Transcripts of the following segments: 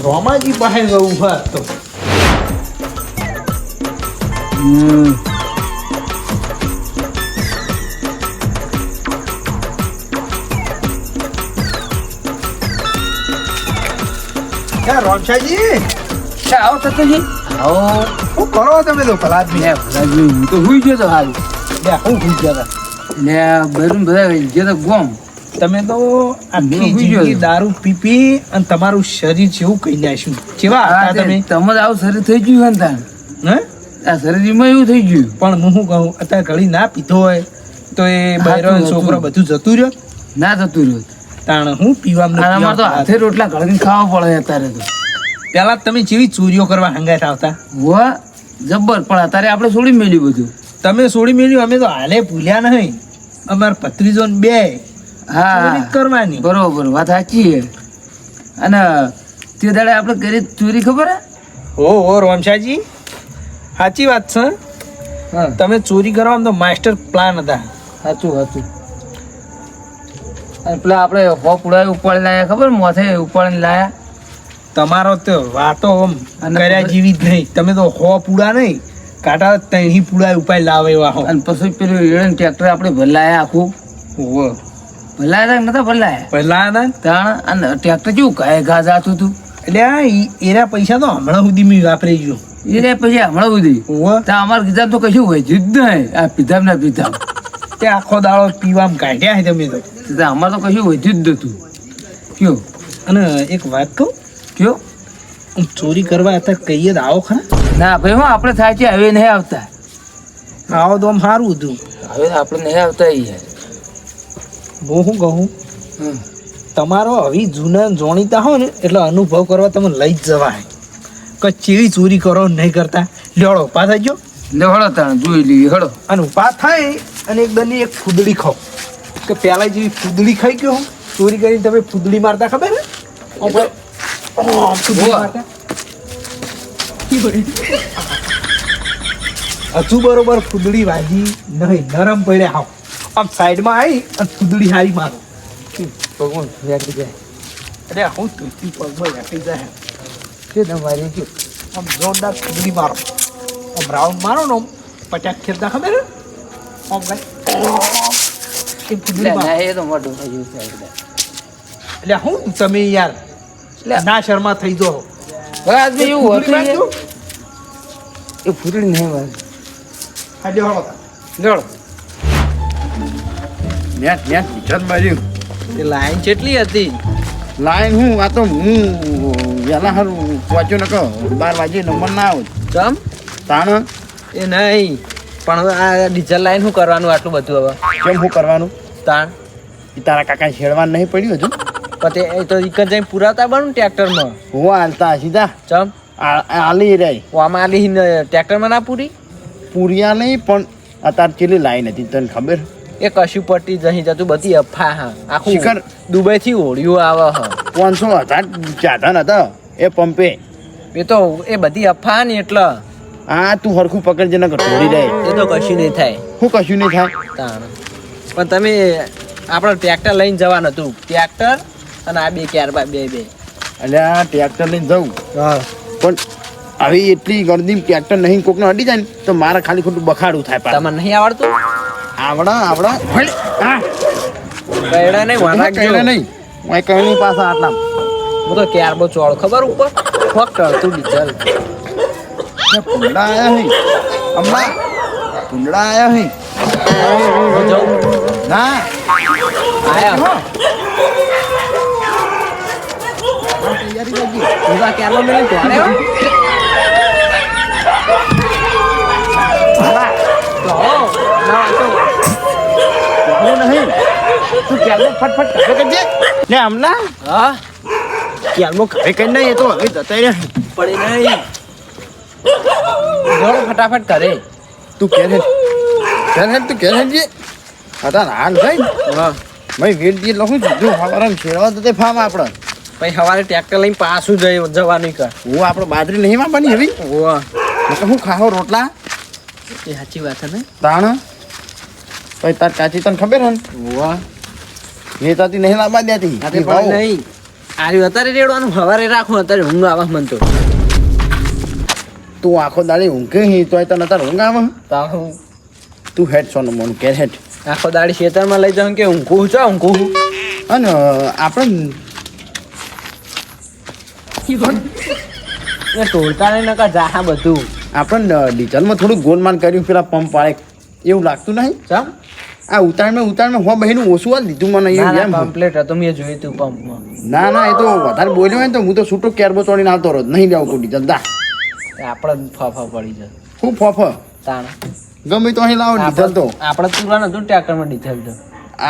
રોમાજી પાસે જવું હોય તો રોમશાજી આવો સતુજી આવો શું કરો તમે તો ભલાદમી હું તો હુઈ ગયો તો હાલ હું ભૂલ ગયા ને બધું બધા જે તો ગોમ તમે તો આખી જિંદગી દારૂ પી અને તમારું શરીર જેવું કહી નાખ્યું કેવા હતા તમે તમે આવું શરીર થઈ ગયું હોય ને તાન હે આ શરીરમાં એવું થઈ ગયું પણ હું શું કહું અત્યારે ઘડી ના પીધો હોય તો એ બૈરો છોકરો બધું જતું રહ્યો ના જતું રહ્યું તાણ હું પીવામાં અમારે તો હાથે રોટલા ઘડીને ખાવા પડે અત્યારે તો પેલા તમે જેવી ચોરીઓ કરવા હંગાત આવતા વાહ જબ્બર પણ અત્યારે આપણે છોડી મેળ્યું બધું તમે છોડી મેળ્યું અમે તો હાલે ભૂલ્યા નહીં અમાર ભત્રીજો ને બે હા કરવાની બરોબર વાત સાચી છે અને તે દાડે આપણે કરી ચોરી ખબર હે હો રોમશાજી સાચી વાત છે હા તમે ચોરી કરવામાં તો માસ્ટર પ્લાન હતા સાચું હતું અને પેલા આપણે હોપ ઉડાવી ઉપાડી લાયા ખબર મોથે ઉપાડીને લાયા તમારો તો વાતો આમ અને કર્યા જેવી જ નહીં તમે તો હો પૂડા નહીં કાંટા તણી પૂડા ઉપાય લાવે એવા હો અને પછી પેલું એડન ટ્રેક્ટર આપણે ભલાયા આખું હો ભલાયા હતા નતા ભલાયા પહેલા હતા તાણ અને ટ્રેક્ટર કેવું કાંઈ ઘા જાતું હતું એટલે આ એના પૈસા તો હમણાં સુધી મેં વાપરી ગયો એને પછી હમણાં બધી હો તો અમારા કિતાબ તો કશું હોય જ નહીં આ પીધામ ના પીધામ તે આખો દાડો પીવામાં કાઢ્યા છે તમે તો અમારે તો કશું હોય જ નતું કયો અને એક વાત કહું કયો આમ ચોરી કરવા અત્યારે કહીએ તો આવો ખરા ના ભાઈ હું આપણે થાય છે હવે નહીં આવતા આવો તો આમ સારું હતું હવે આપણે નહીં આવતા યાર હું શું કહું તમારો હવે જૂના જોણીતા હોય ને એટલે અનુભવ કરવા તમે લઈ જ જવાય કે ચેવી ચોરી કરો નહીં કરતા લેવડો ઉભા થઈ ગયો લે હળો તાણ જોઈ લઈએ હળો અને ઉભા થાય અને એકદમની એક ફૂદડી ખાઓ કે પહેલા જેવી ફૂદડી ખાઈ ગયો હું ચોરી કરીને તમે ફૂદડી મારતા ખબર ને ફૂદડી મારતા હજુ બરોબર ફૂદડી વાજી નહીં નરમ પડ્યા હાવ આમ સાઈડમાં આવી અને ફૂદડી હારી મારો ભગવાન વ્યાટી જાય અરે હું તુલસી પગમાં વાટી જાય છે તમારી કયો આમ જોરદાર ફૂદડી મારો આમ રાઉન્ડ મારો ને આમ પચાસ ખેલતા ખબર ને આમ કઈ એ ફૂદડી મારો એ તો મોટું થઈ ગયું છે એટલે હું તમે યાર ના શર્મા થઈ જો બસ એવું હતું એ ફૂટડી નહીં મારે હાડે હળો લડો નેટ નેટ પીછળ બાજુ એ લાઈન કેટલી હતી લાઈન હું આ તો હું વહેલા હારું પહોંચ્યો ને કહો 12 વાગે નંબર ના આવું ચમ તાણ એ નહીં પણ હવે આ ડીઝલ લાઈન શું કરવાનું આટલું બધું હવે કેમ શું કરવાનું તાણ એ તારા કાકા છેડવાનું નહીં પડ્યું હજુ પછી એ તો એક જઈને પુરાતા બનું ટ્રેક્ટરમાં હું હાલતા સીધા ચમ આલી રહી આમાં આલી ટ્રેક્ટરમાં ના પૂરી પૂરિયા નહીં પણ અત્યારે કેટલી લાઈન હતી તને ખબર એ કશું પટ્ટી જઈ જતું બધી અફા હા આખું શિખર દુબઈ થી ઓળિયું આવે હ 500 ચાધન હતા એ પંપે એ તો એ બધી અફા ને એટલે આ તું હરખું પકડજે ને ઢોળી જાય એ તો કશું નહીં થાય શું કશું નહીં થાય તાણ પણ તમે આપણે ટ્રેક્ટર લઈને જવાનું હતું ટ્રેક્ટર અને આ બે ક્યારબા બે એટલે આ ટ્રેક્ટર લઈને જવું હા પણ આવી એટલી ગરદી ટ્રેક્ટર નહીં કોકને અડી જાય ને તો મારે ખાલી ખોટું બખાડું થાય તમને નહીં આવડતું આવડા કઈડા નહીં વાના કઈ નહીં હું કઈ નહીં પાછા આટલા હું તો ક્યારબો ચોળ ખબર ઉપર ફક્ત તું ડીઝલ ભૂંડા આયા હી હમણાં ભૂંડા આયા હી ના આયા તૈયારી કરજી પૂરા ક્યારબો મેળે તોડે હો નહીં તું ક્યારનો ફટફટ ઘરે કરજે ને હમણાં હા ક્યારનો ઘરે કરી નહીં એ તો હવે જતા રહ્યા પડી નહીં દોડ ફટાફટ કરે તું કે તું કે છે હતા હાલ ભાઈ હા ભાઈ વેટ જે લખું છું જો હવારામ શેરવા તો તે ફામ આપણે પછી સવારે ટ્રેક્ટર લઈને પાછું જવાનું કર હું આપણે બાજરી નહીં વાપવાની એવી વાહ હું ખાવો રોટલા એ સાચી વાત છે ને તાણ પછી તાર કાચી તને ખબર હે ને વાહ નેતાથી નહીં લાવવા દેતી નહીં આર્યું અત્યારે રેડવાનું સવારે રાખો અત્યારે ઊંઘ આવે મન તો તું આખો દાડી ઊંઘે હી તોય તને તાર ઊંઘ આવે હું તું હેડ સોનું મોનું કે હેડ આખો દાડી ખેતરમાં લઈ જાઉં કે ઊંઘું છો ઊંઘું અને આપણે એ તોડતા નહીં નકા જાહા બધું આપણે ડીઝલમાં થોડું ગોલમાલ કર્યું પેલા પંપ વાળે એવું લાગતું નહીં ચમ આ ઉતારમાં હો બહેનું ઓછું આ લીધું મને એવું એમ કમ્પ્લીટ હતો મેં જોયું તું પંપમાં ના એ તો વધારે બોલ્યો હોય ને તો હું તો છૂટો કેરબો ચોડીને આવતો રહ્યો નહીં લેવું તું ડીઝલ દા આપણે ફાફા પડી જાય ખૂબ ફફ તાણ ગમે તો અહીં લાવો ડીઝલ તો આપણે તુરાન હતું ટ્રેક્ટરમાં ડીઝલ તો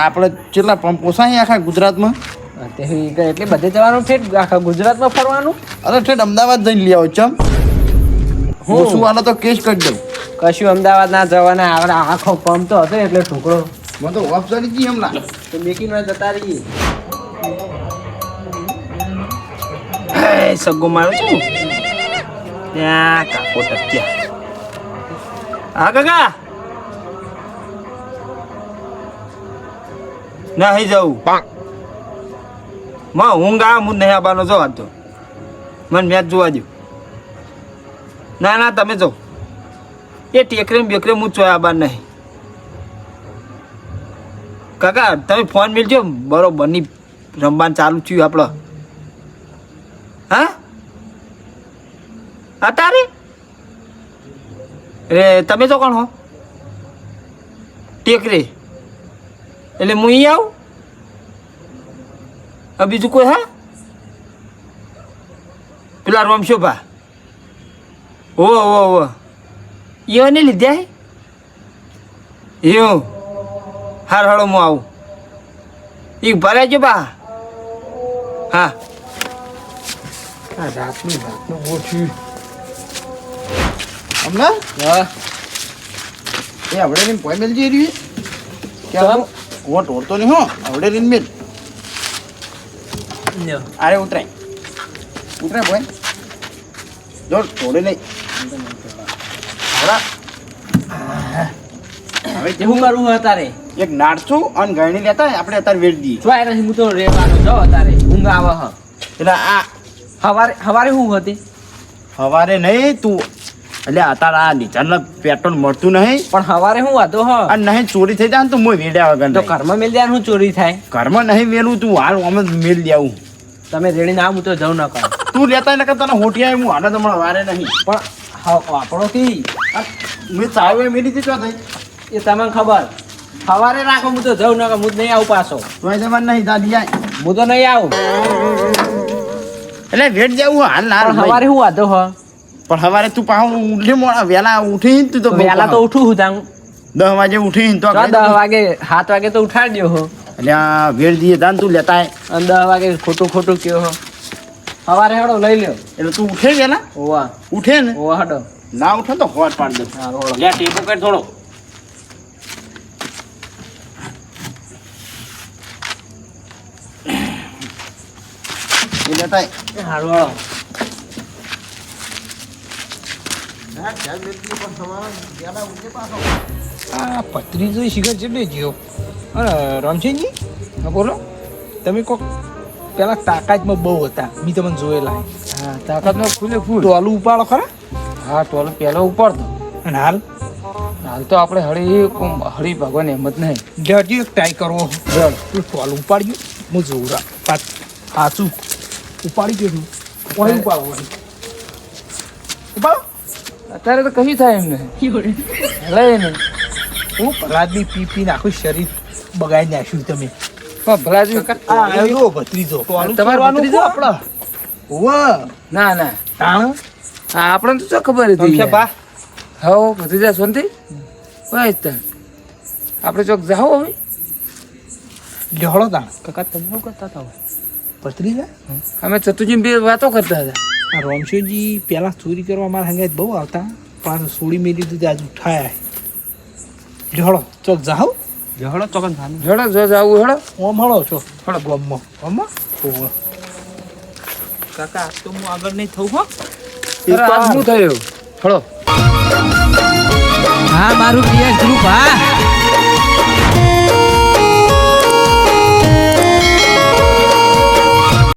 આપણે કેટલા પંપ પોસાય આખા ગુજરાતમાં તે એટલે બધે જવાનું છે આખા ગુજરાતમાં ફરવાનું અરે ઠેઠ અમદાવાદ જઈને લઈ આવો ચમ ઓછું વાળો તો કેસ કરી દઉં કશું અમદાવાદ ના જવાના આપણે આખો પંપ તો હતો એટલે ટુકડો મને તો ઓફ કરી દી હમણાં તો મેકીને જતા રહીએ સગ્ગો મારું છું ત્યાં કાકો ટક્યા હા કાકા નહીં જવું માં ઊંઘ આ હું નહીં આવવાનો જો આજ તો મને મેચ જોવા દો ના તમે જો એ ટેકરે બેકરે હું ચોય આબાર નહીં કાકા તમે ફોન મેળજો બરોબરની રમવાનું ચાલુ થયું આપણે હા અત્યારે રે તમે તો કોણ હો ટેકરે એટલે હું અહીં આવું બીજું કોઈ હા પેલા રમશોભા ઓ ઈઓને લીધા હે એવું હાર હળો હું આવું એક ભરાય છે બા હા રાતનું ગોઠ્યું હમણાં હા એ આવડે રીને પોઈ મેલ જઈ રહ્યું ક્યાં હું તોડતો નહીં હો આવડે રીને મેલ અરે ઉતરાય ભાઈ જો તોડે નહીં હવે શું કરવું હોય તારે એક નાડશું અને ગરણી લેતા હોય આપણે અત્યારે વેચ દઈએ જો નથી હું તો રેવાનો જો તારે ઊંઘ આવે હ એટલે આ હવારે શું હતી સવારે નહીં તું એટલે અત્યારે આ ડીઝલનું પેટ્રોલ મળતું નહીં પણ હવારે શું હતો હ અને નહીં ચોરી થઈ જાય ને તો હું વેડ્યા વગર તો નહીં. ઘરમાં મેલ દે શું ચોરી થાય ઘરમાં નહીં મેલું તું હાલ અમે મેલ દેવું તમે રેડી ના હું તો જવું ન કરો તું લેતા ને તને હોટિયા હું હાલે તમારે વારે નહીં પણ આપણો કી મેં ચાવે મેલી દીધો થઈ એ તમને ખબર સવારે રાખો હું તો જવું ન કર હું જ નહીં આવું પાછો તો જવાનું નહીં દાદી જાય હું તો નહીં આવું એટલે વેટ જવું હાલ ના પણ સવારે શું વાંધો હ પણ સવારે તું પાછું ઉઠી મોડા વહેલા ઉઠી તું તો વહેલા તો ઉઠું હું તાંગ 10 વાગે ઉઠી તો 10 વાગે 7 વાગે તો ઉઠાડ્યો હો એટલે આ વેટ દીએ દાન તું લેતા અને 10 વાગે ખોટું કયો હો સવારે હેડો લઈ લ્યો એટલે તું ઉઠે વહેલા ઓવા ઉઠે ને ઓવા હડો ના ઉઠે તો હોટ પાડ દે હા રોડો લે ટેપો કર થોડો એ લેતા હા રોડો આ પત્રીજો શિખર ચેટલે જીઓ અને રમશેનજી હા બોલો તમે કોક પેલા તાકાતમાં બહુ હતા મેં તમને જોયેલા હા તાકાતનો ફૂલે ફૂલ ટોલું ઉપાડો ખરા હા ટોલ પહેલો ઉપાડતો અને હાલ હાલ તો આપણે હળી ભગવાન હિંમત નહીં લેજો એક ટ્રાય કરવો તું ટોલું ઉપાડ્યું હું જોઉં સાચું ઉપાડી ગયો છું કોઈ ઉપાડો ઉપાડો અત્યારે તો કશું થાય એમને લઈ ને હું પ્રહલાદની પી આખું શરીર બગાડી નાખ્યું તમે ભલાજી આ આવ્યો ભત્રીજો ટોલું તમારો કરવાનું ભત્રીજો? કો આપણો ઓવ ના ના તાણ હા આપણને તો શું ખબર હતી રમશે બા હા ભત્રીજા શાંતિ બસ તાર આપણે ચોક જાઓ હવે લેહળો તાણ કાકા તમે શું કરતા હતા ભત્રીજા અમે ચતુજી બે વાતો કરતા હતા આ રોમશોજી પહેલા ચોરી કરવા મારા હંગાત બહુ આવતા પણ સોડી મેલી દીધું આજ ઉઠાયા લેહળો ચોક જાઓ હળો ચોકન થાનું હળો જો જાવું હળો ઓમ હળો છો હળો ગમમાં ગમમાં ઓવ કાકા આજ તો હું આગળ નહીં થઉં હો આજ શું થયું હળો હા મારું પ્રિય ગ્રુપ હા